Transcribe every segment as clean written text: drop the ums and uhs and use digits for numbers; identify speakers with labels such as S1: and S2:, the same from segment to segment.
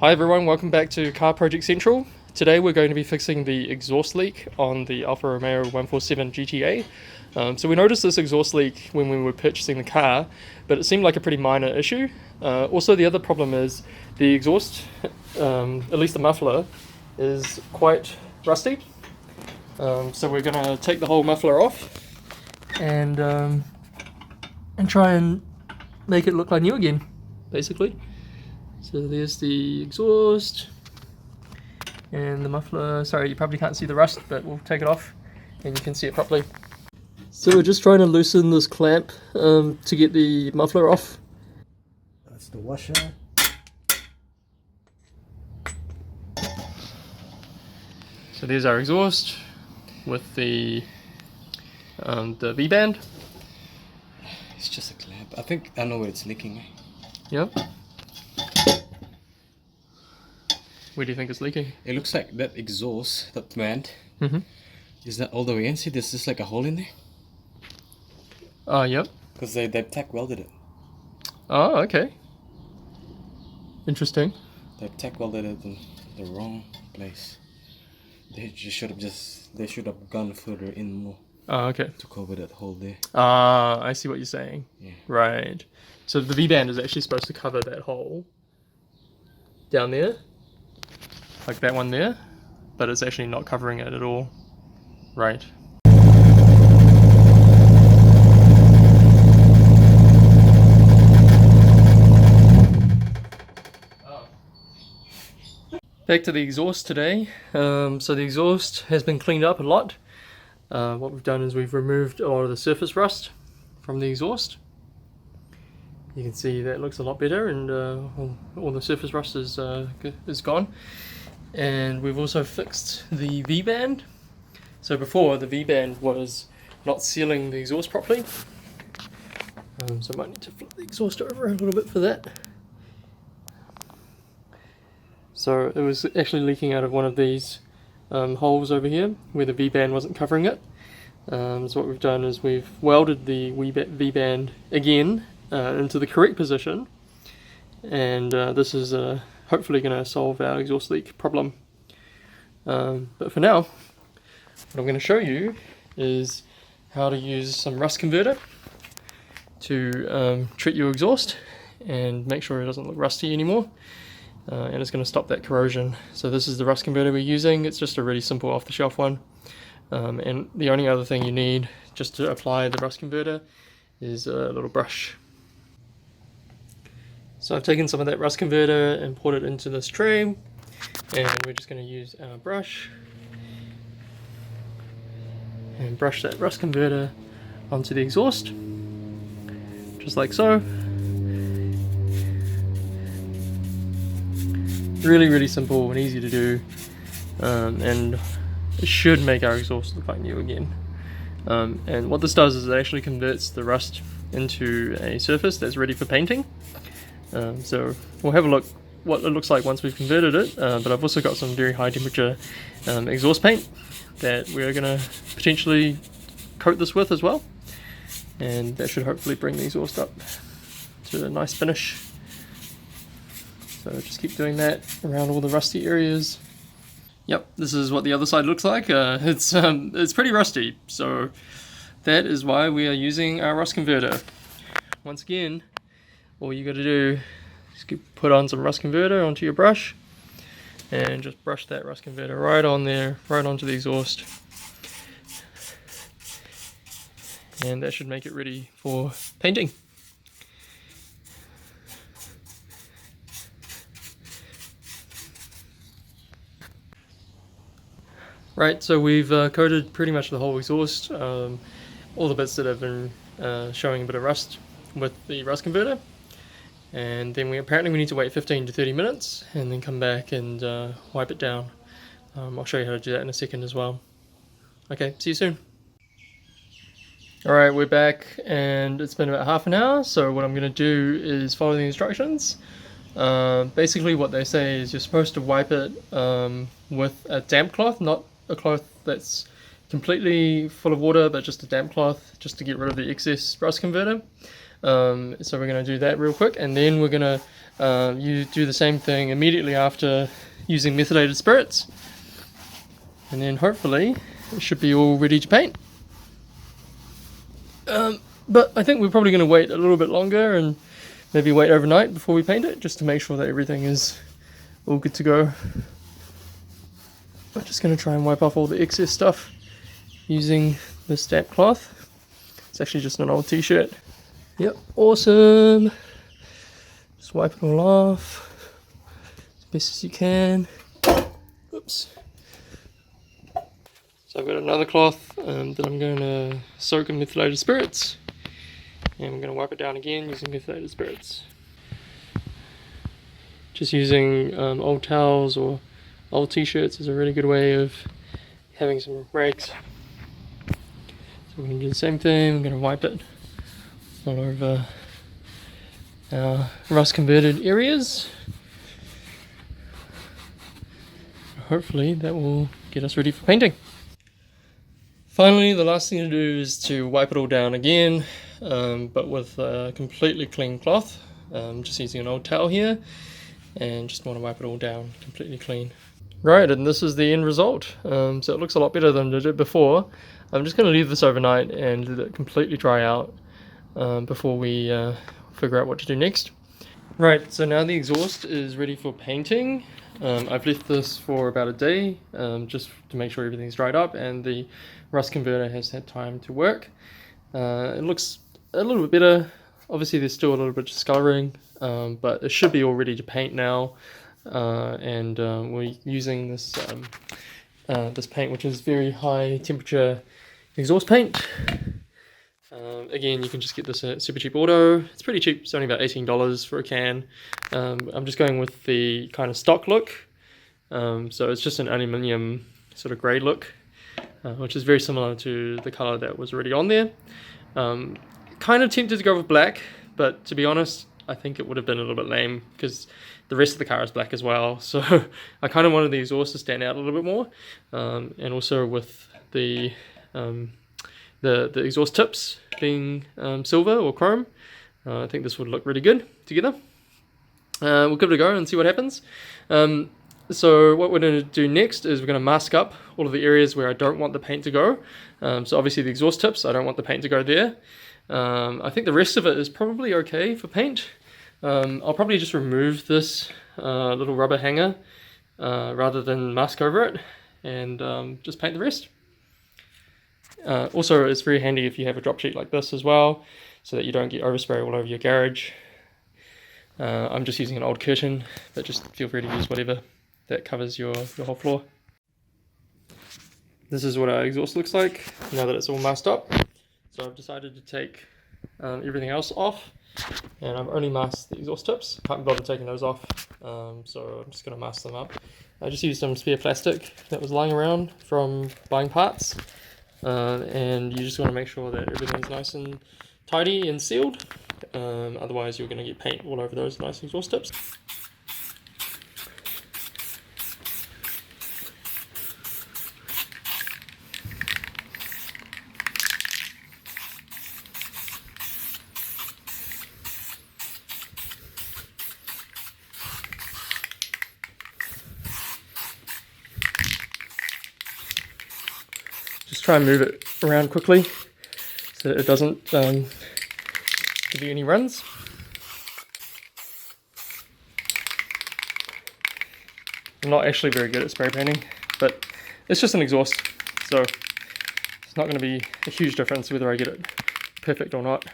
S1: Hi everyone, welcome back to Car Project Central. Today we're going to be fixing the exhaust leak on the Alfa Romeo 147 GTA. So we noticed this exhaust leak when we were purchasing the car, but it seemed like a pretty minor issue. Also the other problem is the exhaust, at least the muffler, is quite rusty. So we're going to take the whole muffler off and try and make it look like new again, basically. So there's the exhaust and the muffler. Sorry, you probably can't see the rust, but we'll take it off and you can see it properly. So we're just trying to loosen this clamp to get the muffler off.
S2: That's the washer.
S1: So there's our exhaust with the V-band.
S2: It's just a clamp. I think I know where it's leaking.
S1: Yep. Where do you think it's leaking?
S2: It looks like that exhaust, that vent,
S1: Mm-hmm.
S2: is that all the way in? See, there's just like a hole in there.
S1: Yep.
S2: Because they tack welded it.
S1: Oh, okay. Interesting.
S2: They tack welded it in the wrong place. They should have gone further in more
S1: Oh, okay.
S2: to cover that hole there.
S1: I see what you're saying.
S2: Yeah.
S1: Right. So the V-band is actually supposed to cover that hole down there, like that one there, but it's actually not covering it at all. Right. Back to the exhaust today. So the exhaust has been cleaned up a lot. What we've done is we've removed a lot of the surface rust from the exhaust. You can see that looks a lot better, and all the surface rust is gone. And we've also fixed the V-band. So before, the V-band was not sealing the exhaust properly. So I might need to flip the exhaust over a little bit for that. So it was actually leaking out of one of these holes over here where the V-band wasn't covering it. So what we've done is we've welded the V-band again into the correct position, and this is hopefully going to solve our exhaust leak problem. But for now, what I'm going to show you is how to use some rust converter to treat your exhaust and make sure it doesn't look rusty anymore. And it's going to stop that corrosion. So this is the rust converter we're using. It's just a really simple off-the-shelf one. And the only other thing you need just to apply the rust converter is a little brush. So I've taken some of that rust converter and poured it into this tray, and we're just going to use our brush and brush that rust converter onto the exhaust, just like so. Really simple and easy to do, and it should make our exhaust look like new again. And what this does is it actually converts the rust into a surface that's ready for painting. So we'll have a look what it looks like once we've converted it, but I've also got some very high temperature exhaust paint that we're going to potentially coat this with as well, and that should hopefully bring the exhaust up to a nice finish. So just keep doing that around all the rusty areas. Yep, this is what the other side looks like. It's pretty rusty, so that is why we are using our rust converter. Once again, all you got to do is put on some rust converter onto your brush and just brush that rust converter right on there, right onto the exhaust. And that should make it ready for painting. Right, so we've coated pretty much the whole exhaust, all the bits that have been showing a bit of rust with the rust converter, and then we need to wait 15 to 30 minutes and then come back and wipe it down. I'll show you how to do that in a second as well. Okay, see you soon. Alright, we're back and it's been about half an hour, so what I'm going to do is follow the instructions. Basically what they say is you're supposed to wipe it with a damp cloth, not a cloth that's completely full of water, but just a damp cloth, just to get rid of the excess rust converter. So we're going to do that real quick, and then we're going to you do the same thing immediately after using methylated spirits, and then hopefully it should be all ready to paint. But I think we're probably going to wait a little bit longer and maybe wait overnight before we paint it, just to make sure that everything is all good to go. I'm just going to try and wipe off all the excess stuff using this damp cloth. It's actually just an old t-shirt. Yep, awesome. Just wipe it all off as best as you can. Oops. So I've got another cloth that I'm going to soak in methylated spirits, and I'm going to wipe it down again using methylated spirits. Just using old towels or old t-shirts is a really good way of having some rags. So we're going to do the same thing. I'm going to wipe it all over our rust converted areas. Hopefully that will get us ready for painting. Finally, the last thing to do is to wipe it all down again, but with a completely clean cloth. Just using an old towel here, and just want to wipe it all down completely clean. Right, and this is the end result. So it looks a lot better than it did before. I'm just going to leave this overnight and let it completely dry out before we figure out what to do next. Right, so now the exhaust is ready for painting. I've left this for about a day just to make sure everything's dried up and the rust converter has had time to work. It looks a little bit better. Obviously there's still a little bit of discoloring, but it should be all ready to paint now. And we're using this this paint, which is very high temperature exhaust paint. Again, you can just get this at Super Cheap Auto. It's pretty cheap, it's only about $18 for a can. I'm just going with the kind of stock look. So it's just an aluminium sort of grey look, which is very similar to the colour that was already on there. Kind of tempted to go with black, but to be honest, I think it would have been a little bit lame because the rest of the car is black as well. So I kind of wanted the exhaust to stand out a little bit more, and also with the exhaust tips being silver or chrome, I think this would look really good together. We'll give it a go and see what happens. So what we're going to do next is we're going to mask up all of the areas where I don't want the paint to go. So obviously the exhaust tips, I don't want the paint to go there. I think the rest of it is probably okay for paint. I'll probably just remove this little rubber hanger rather than mask over it, and just paint the rest. Also, it's very handy if you have a drop sheet like this as well, so that you don't get overspray all over your garage. I'm just using an old curtain, but just feel free to use whatever that covers your whole floor. This is what our exhaust looks like now that it's all masked up. So I've decided to take everything else off, and I've only masked the exhaust tips. Can't be bothered taking those off, so I'm just going to mask them up. I just used some spare plastic that was lying around from buying parts, and you just want to make sure that everything's nice and tidy and sealed. Otherwise you're going to get paint all over those nice exhaust tips. Just try and move it around quickly so that it doesn't give you any runs. I'm not actually very good at spray painting, but it's just an exhaust, so it's not going to be a huge difference whether I get it perfect or not.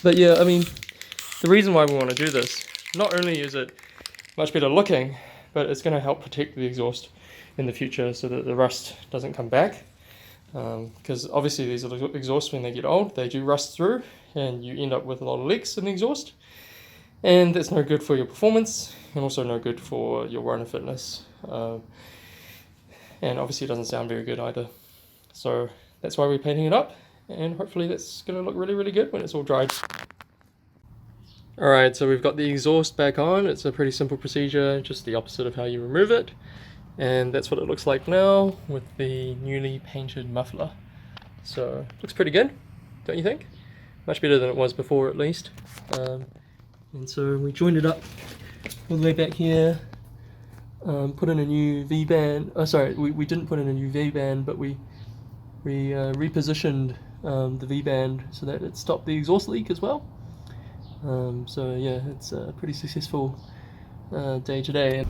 S1: But yeah, I mean, the reason why we want to do this, not only is it much better looking, but it's going to help protect the exhaust in the future so that the rust doesn't come back. Because obviously these exhausts, when they get old, they do rust through and you end up with a lot of leaks in the exhaust. And that's no good for your performance and also no good for your runner fitness. And obviously it doesn't sound very good either. So that's why we're painting it up, and hopefully that's going to look really, really good when it's all dried. Alright, so we've got the exhaust back on. It's a pretty simple procedure, just the opposite of how you remove it. And that's what it looks like now with the newly painted muffler. So, looks pretty good, don't you think? Much better than it was before, at least. And so we joined it up all the way back here, put in a new V-band. Oh, sorry, we didn't put in a new V-band, but we repositioned the V-band so that it stopped the exhaust leak as well. So yeah, it's a pretty successful day today.